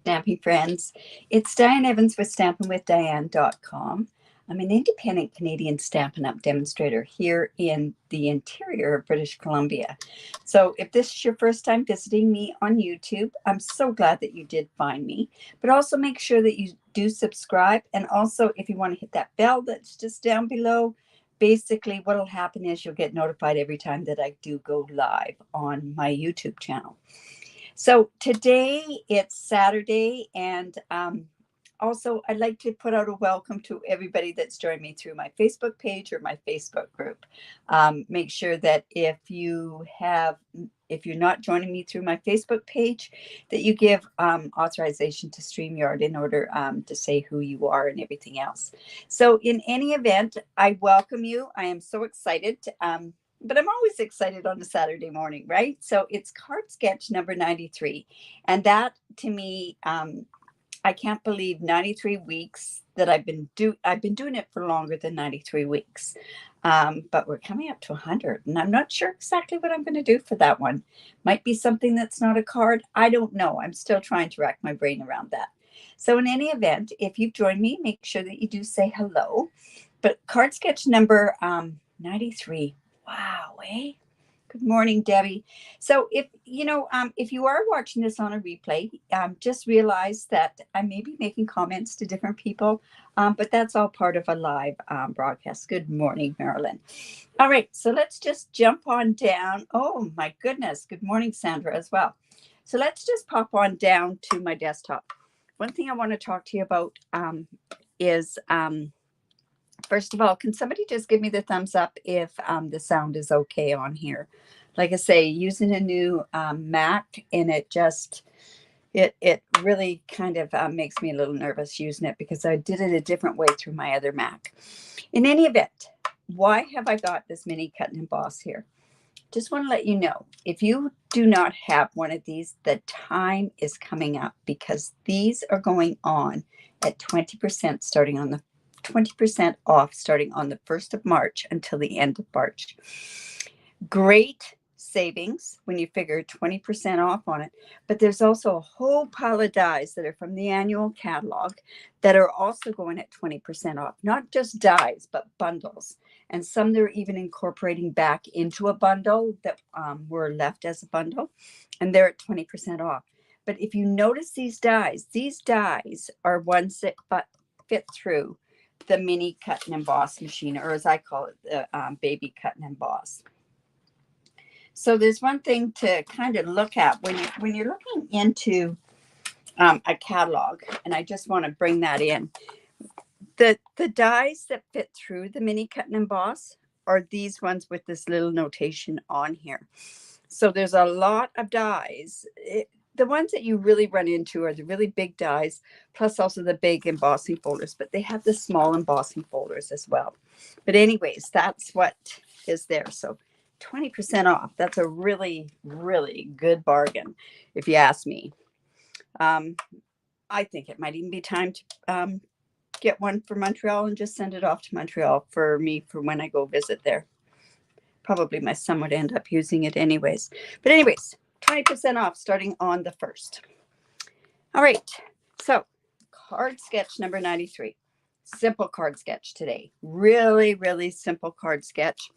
Stamping friends. It's Diane Evans with stampingwithdiane.com. I'm an independent Canadian Stampin' Up demonstrator here in the interior of British Columbia. So if this is your first time visiting me on YouTube, I'm so glad that you did find me. But also make sure that you do subscribe. And also if you want to hit that bell that's just down below, basically what will happen is you'll get notified every time that I do go live on my YouTube channel. So today it's Saturday, and also I'd like to put out a welcome to everybody that's joined me through my Facebook page or my Facebook group. Make sure that if you're not joining me through my Facebook page, that you give authorization to StreamYard in order to say who you are and everything else. So in any event, I welcome you. I am so excited. But I'm always excited on a Saturday morning, right? So it's card sketch number 93. And that to me, I can't believe 93 weeks that I've been doing it for longer than 93 weeks. But we're coming up to 100, and I'm not sure exactly what I'm going to do for that one. Might be something that's not a card. I don't know. I'm still trying to rack my brain around that. So in any event, if you've joined me, make sure that you do say hello. But card sketch number 93. Wow, eh? Good morning, Debbie. So if you are watching this on a replay, just realize that I may be making comments to different people, but that's all part of a live broadcast. Good morning, Marilyn. All right, so let's just jump on down. Oh my goodness. Good morning, Sandra, as well. So let's just pop on down to my desktop. One thing I want to talk to you about is first of all, can somebody just give me the thumbs up if the sound is okay on here? Like I say, using a new Mac, and it really kind of makes me a little nervous using it because I did it a different way through my other Mac. In any event, why have I got this mini cut and emboss here? Just want to let you know, if you do not have one of these, the time is coming up because these are going on at 20% starting on the 20% off starting on the 1st of March until the end of March. Great savings when you figure 20% off on it. But there's also a whole pile of dies that are from the annual catalog that are also going at 20% off. Not just dies, but bundles. And some they're even incorporating back into a bundle that were left as a bundle. And they're at 20% off. But if you notice these dies are ones that fit through the mini cut and emboss machine, or as I call it, the baby cut and emboss. So there's one thing to kind of look at when you're looking into a catalog, and I just want to bring that in. The dies that fit through the mini cut and emboss are these ones with this little notation on here. So there's a lot of dies. The ones that you really run into are the really big dies, plus also the big embossing folders, but they have the small embossing folders as well. But anyways, that's what is there. So 20% off. That's a really, really good bargain, if you ask me. I think it might even be time to get one for Montreal and just send it off to Montreal for me for when I go visit there. Probably my son would end up using it anyways. But anyways, 20% off starting on the 1st. All right. So card sketch number 93. Simple card sketch today. Really, really simple card sketch.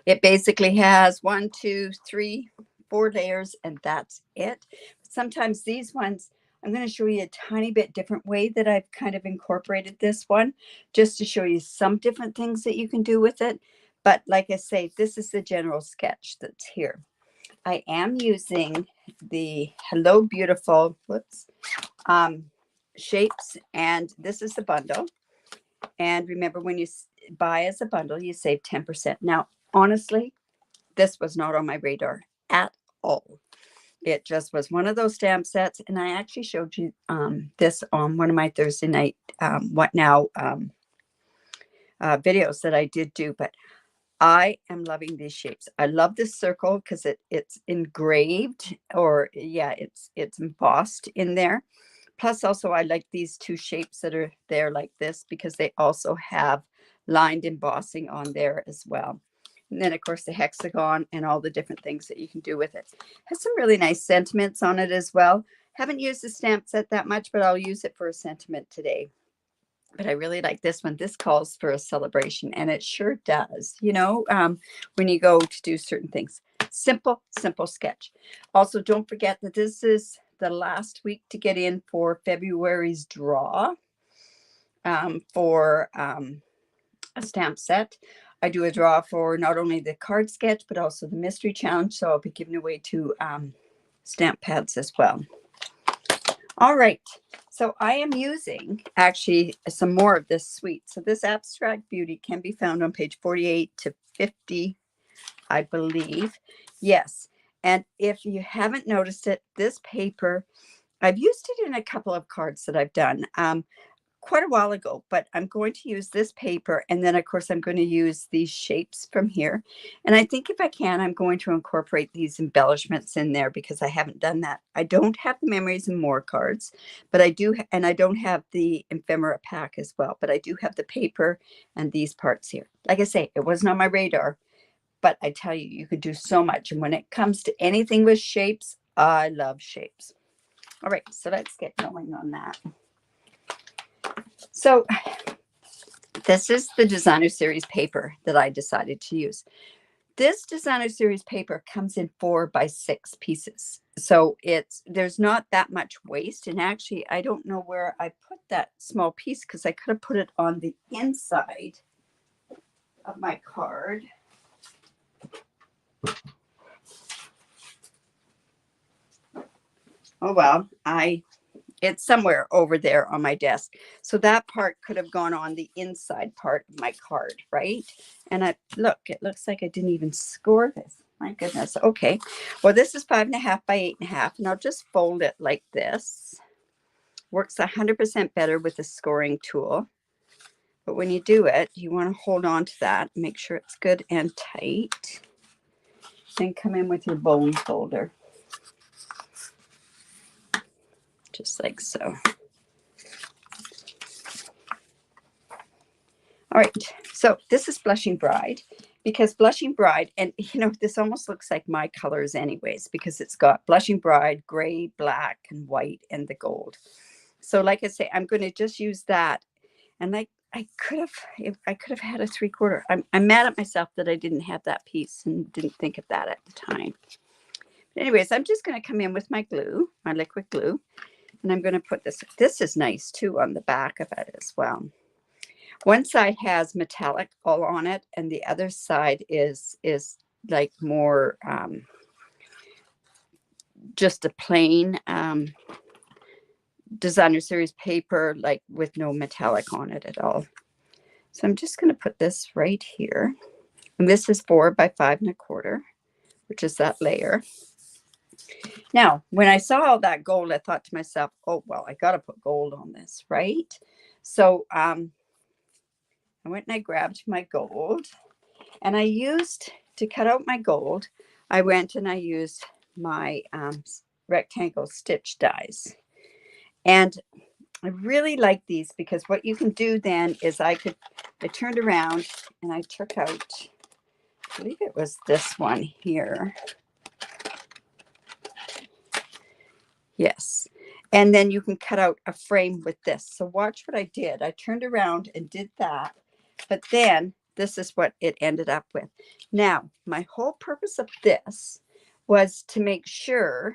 It basically has 1, 2, 3, 4 layers, and that's it. Sometimes these ones, I'm going to show you a tiny bit different way that I've kind of incorporated this one, just to show you some different things that you can do with it. But like I say, this is the general sketch that's here. I am using the Hello Beautiful shapes, and this is the bundle. And remember, when you buy as a bundle, you save 10%. Now, honestly, this was not on my radar at all. It just was one of those stamp sets, and I actually showed you this on one of my Thursday night videos that I did do. But I am loving these shapes. I love this circle because it's engraved, or yeah, it's embossed in there. Plus also I like these two shapes that are there like this because they also have lined embossing on there as well. And then of course the hexagon and all the different things that you can do with it. Has some really nice sentiments on it as well. Haven't used the stamp set that much, but I'll use it for a sentiment today. But I really like this one. This calls for a celebration, and it sure does, you know, when you go to do certain things. Simple, simple sketch. Also, don't forget that this is the last week to get in for February's draw for a stamp set. I do a draw for not only the card sketch, but also the mystery challenge. So I'll be giving away 2 stamp pads as well. All right. So I am using actually some more of this suite. So this Abstract Beauty can be found on page 48 to 50, I believe. Yes. And if you haven't noticed it, this paper, I've used it in a couple of cards that I've done quite a while ago, but I'm going to use this paper. And then of course I'm going to use these shapes from here. And I think if I can, I'm going to incorporate these embellishments in there because I haven't done that. I don't have the Memories and More cards, but I do, and I don't have the ephemera pack as well, but I do have the paper and these parts here. Like I say, it wasn't on my radar, but I tell you, you could do so much. And when it comes to anything with shapes, I love shapes. All right, so let's get going on that. So this is the Designer Series paper that I decided to use. This Designer Series paper comes in 4 by 6 pieces. So there's not that much waste. And actually, I don't know where I put that small piece because I could have put it on the inside of my card. Oh, well, it's somewhere over there on my desk. So that part could have gone on the inside part of my card, right? And look, it looks like I didn't even score this. My goodness. Okay. Well, this is 5.5 by 8.5, and I'll just fold it like this. Works 100% better with the scoring tool. But when you do it, you want to hold on to that. Make sure it's good and tight. Then come in with your bone folder. Just like so. All right, so this is Blushing Bride, because Blushing Bride, and you know, this almost looks like my colors anyways, because it's got Blushing Bride, gray, black, and white, and the gold. So like I say, I'm going to just use that. And I could have had a 3/4. I'm mad at myself that I didn't have that piece and didn't think of that at the time. But anyways, I'm just going to come in with my glue, my liquid glue, and I'm going to put this. This is nice too on the back of it as well. One side has metallic all on it, and the other side is like more just a plain Designer Series paper, like with no metallic on it at all. So I'm just going to put this right here. And this is 4 by 5 1/4, which is that layer. Now, when I saw all that gold, I thought to myself, oh, well, I got to put gold on this, right? So I went and I grabbed my gold, and I used, to cut out my gold, I went and I used my rectangle stitch dies. And I really like these because what you can do then is I turned around and I took out, I believe it was this one here. Yes. And then you can cut out a frame with this. So watch what I did. I turned around and did that, but then this is what it ended up with. Now, my whole purpose of this was to make sure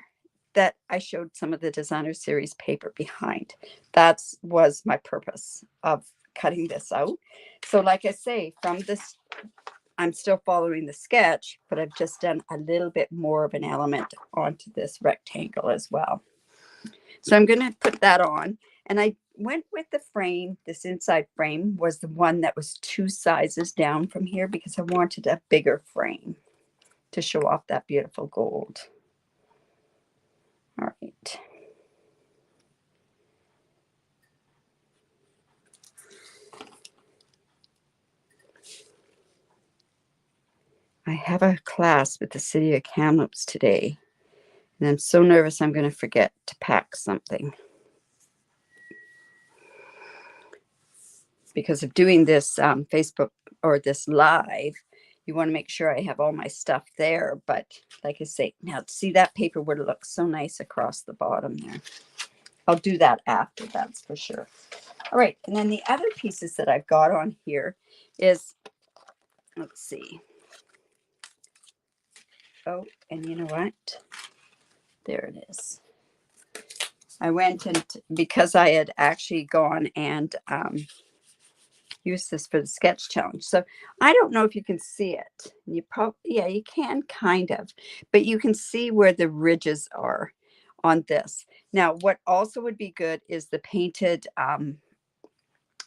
that I showed some of the Designer Series paper behind. That was my purpose of cutting this out. So like I say, from this, I'm still following the sketch, but I've just done a little bit more of an element onto this rectangle as well. So I'm going to put that on, and I went with the frame. This inside frame was the one that was 2 sizes down from here because I wanted a bigger frame to show off that beautiful gold. All right. I have a class with the City of Kamloops today, and I'm so nervous I'm going to forget to pack something. Because of doing this Facebook or this live, you want to make sure I have all my stuff there. But like I say, now see, that paper would look so nice across the bottom there. I'll do that after, that's for sure. All right, and then the other pieces that I've got on here is, let's see. Oh, and you know what? There it is. I went and, because I had actually gone and used this for the sketch challenge. So I don't know if you can see it. You probably, yeah, you can kind of, but you can see where the ridges are on this. Now, what also would be good is the painted,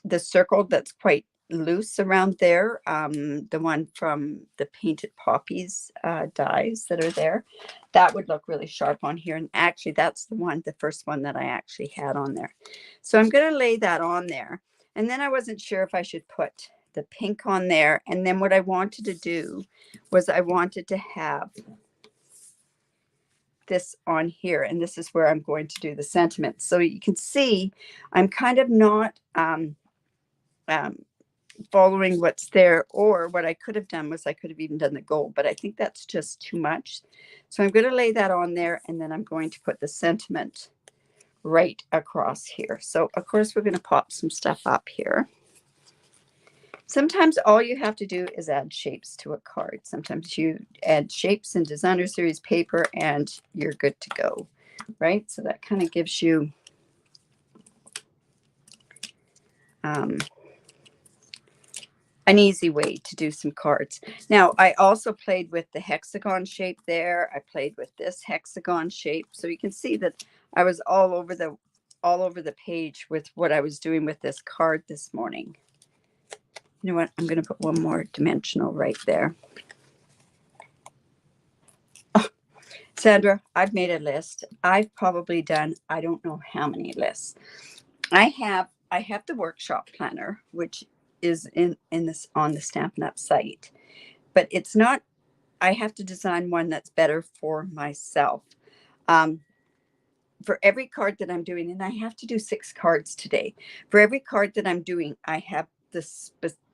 the circle that's quite loose around there, the one from the painted poppies dies that are there. That would look really sharp on here. And actually, that's the one, the first one that I actually had on there. So I'm going to lay that on there. And then I wasn't sure if I should put the pink on there. And then what I wanted to do was I wanted to have this on here. And this is where I'm going to do the sentiments. So you can see I'm kind of not following what's there, or what I could have done was I could have even done the gold, but I think that's just too much. So I'm going to lay that on there, and then I'm going to put the sentiment right across here. So of course we're going to pop some stuff up here. Sometimes all you have to do is add shapes to a card. Sometimes you add shapes in designer series paper and you're good to go, right? So that kind of gives you an easy way to do some cards. Now, I also played with the hexagon shape there. I played with this hexagon shape. So you can see that I was all over the page with what I was doing with this card this morning. You know what? I'm going to put one more dimensional right there. Oh, Sandra, I've made a list. I've probably done, I don't know how many lists. I have the workshop planner, which is in this on the Stampin' Up site, but it's not, I have to design one that's better for myself. For every card that I'm doing, and I have to do 6 cards today. For every card that I'm doing, I have the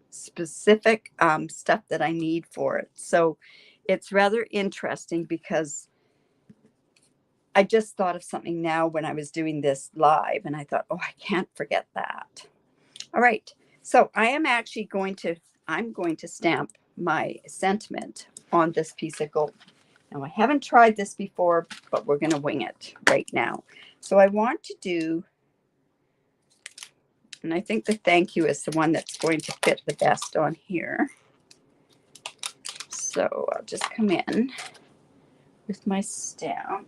specific stuff that I need for it. So it's rather interesting because I just thought of something now when I was doing this live, and I thought, oh, I can't forget that. All right. So I am actually I'm going to stamp my sentiment on this piece of gold. Now, I haven't tried this before, but we're going to wing it right now. So I want to do, and I think the thank you is the one that's going to fit the best on here. So I'll just come in with my stamp.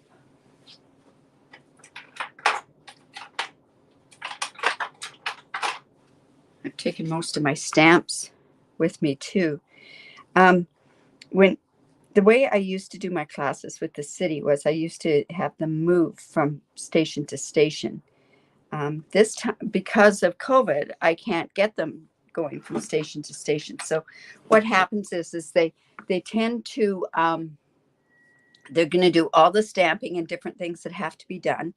I've taken most of my stamps with me too. When the way I used to do my classes with the city was I used to have them move from station to station. This time, because of COVID, I can't get them going from station to station. So what happens is they tend to, they're going to do all the stamping and different things that have to be done.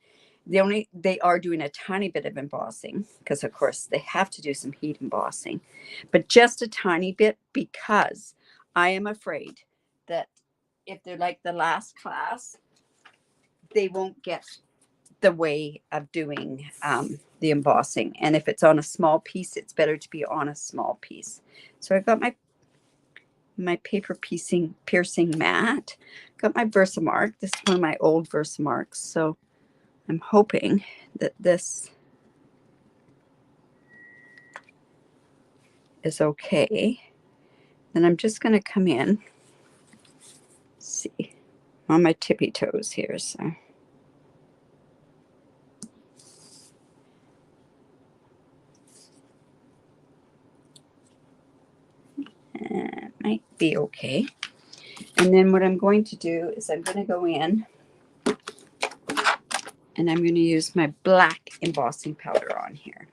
They are doing a tiny bit of embossing because of course they have to do some heat embossing, but just a tiny bit, because I am afraid that if they're like the last class, they won't get the way of doing the embossing. And if it's on a small piece, it's better to be on a small piece. So I've got my paper piercing mat, got my Versamark. This is one of my old Versamarks. So I'm hoping that this is okay. And I'm just going to come in, see, on my tippy toes here. So it might be okay. And then what I'm going to do is I'm going to go in and I'm going to use my black embossing powder on here.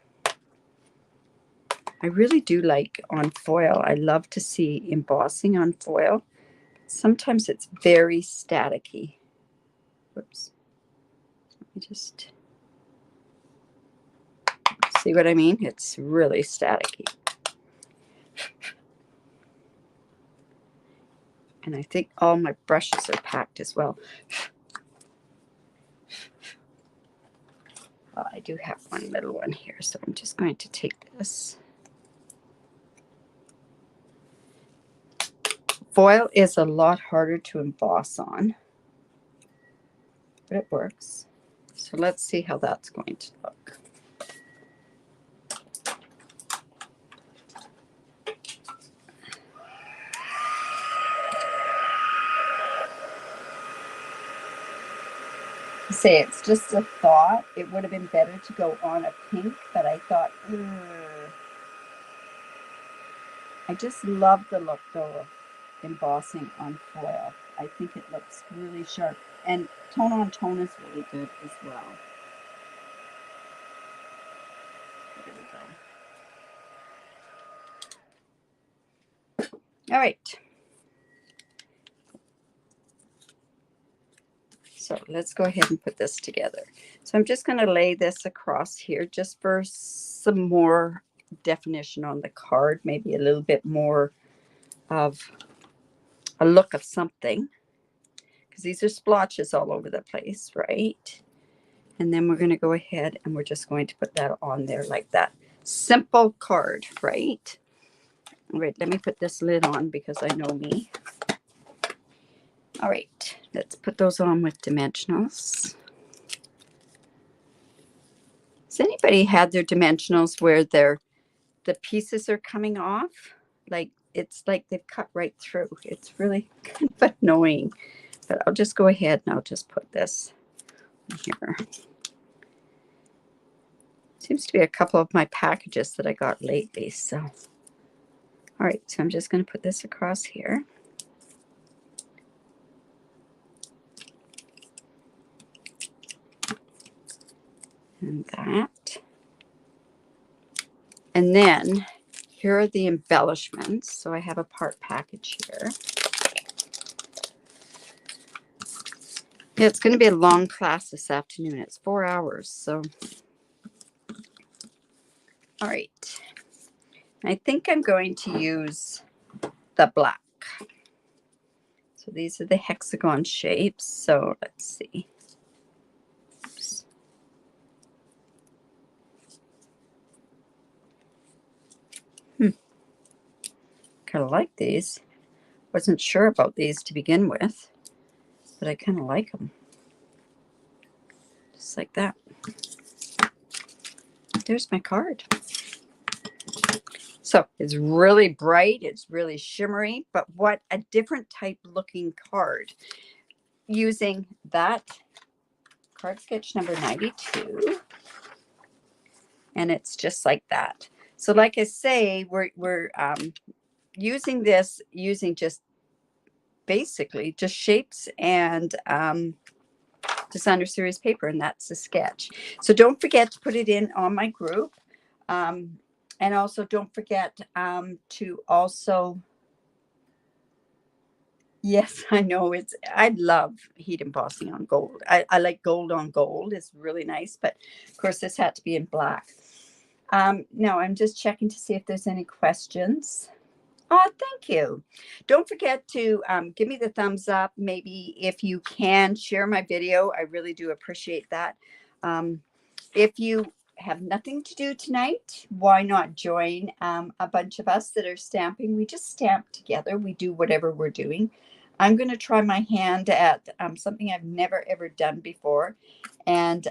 I really do like on foil. I love to see embossing on foil. Sometimes it's very staticky. Whoops. Let me just see what I mean. It's really staticky. And I think all my brushes are packed as well. Well, I do have one little one here, so I'm just going to take this. Foil is a lot harder to emboss on, but it works. So let's see how that's going to look. Say it's just a thought. It would have been better to go on a pink, but I thought, I just love the look though of embossing on foil. I think it looks really sharp, and tone on tone is really good as well. There we go. All right. So let's go ahead and put this together. So I'm just going to lay this across here just for some more definition on the card, maybe a little bit more of a look of something, because these are splotches all over the place, right? And then we're going to go ahead and we're just going to put that on there like that. Simple card, right? All right, let me put this lid on because I know me. All right, let's put those on with dimensionals. Has anybody had their dimensionals where the pieces are coming off? Like it's like they've cut right through. It's really kind of annoying. But I'll just go ahead and I'll just put this here. Seems to be a couple of my packages that I got lately. So, all right, so I'm just going to put this across here. And that. And then here are the embellishments. So I have a part package here. Yeah, it's going to be a long class this afternoon. It's 4 hours. So, all right. I think I'm going to use the black. So these are the hexagon shapes. So let's see. Oops. Kind of like these. Wasn't sure about these to begin with, but I kind of like them. Just like that. There's my card. So it's really bright. It's really shimmery, but what a different type looking card. Using that card sketch number 92. And it's just like that. So like I say, we're using this using just basically just shapes and designer series paper, and that's the sketch. So don't forget to put it in on my group, and also don't forget to also, yes, I know I love heat embossing on gold. I like gold on gold. It's really nice, but of course this had to be in black. Now I'm just checking to see if there's any questions. Oh, thank you. Don't forget to give me the thumbs up. Maybe if you can share my video, I really do appreciate that. If you have nothing to do tonight, why not join a bunch of us that are stamping? We just stamp together. We do whatever we're doing. I'm going to try my hand at something I've never, ever done before. And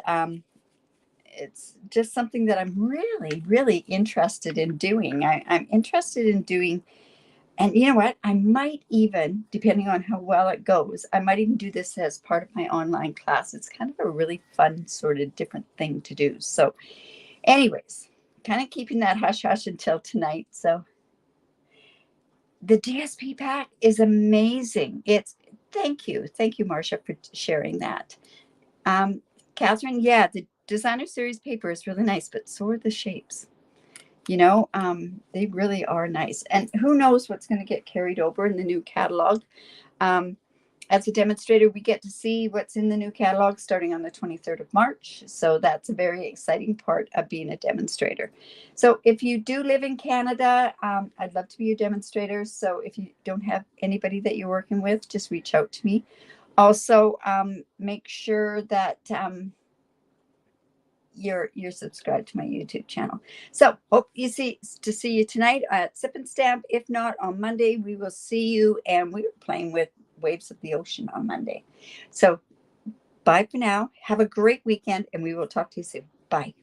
it's just something that I'm really, really interested in doing. I'm interested in doing. And you know what? I might even, depending on how well it goes, I might even do this as part of my online class. It's kind of a really fun, sort of different thing to do. So anyways, kind of keeping that hush-hush until tonight. So the DSP pack is amazing. Thank you. Thank you, Marcia, for sharing that. Catherine, yeah, the designer series paper is really nice, but so are the shapes. You know, they really are nice. And who knows what's going to get carried over in the new catalog. As a demonstrator, we get to see what's in the new catalog starting on the 23rd of March. So that's a very exciting part of being a demonstrator. So if you do live in Canada, I'd love to be your demonstrator. So if you don't have anybody that you're working with, just reach out to me. Also, make sure that you're subscribed to my YouTube channel. So hope to see you tonight at Sip and Stamp. If not, on Monday we will see you, and we're playing with Waves of the Ocean on Monday. So bye for now. Have a great weekend, and we will talk to you soon. Bye.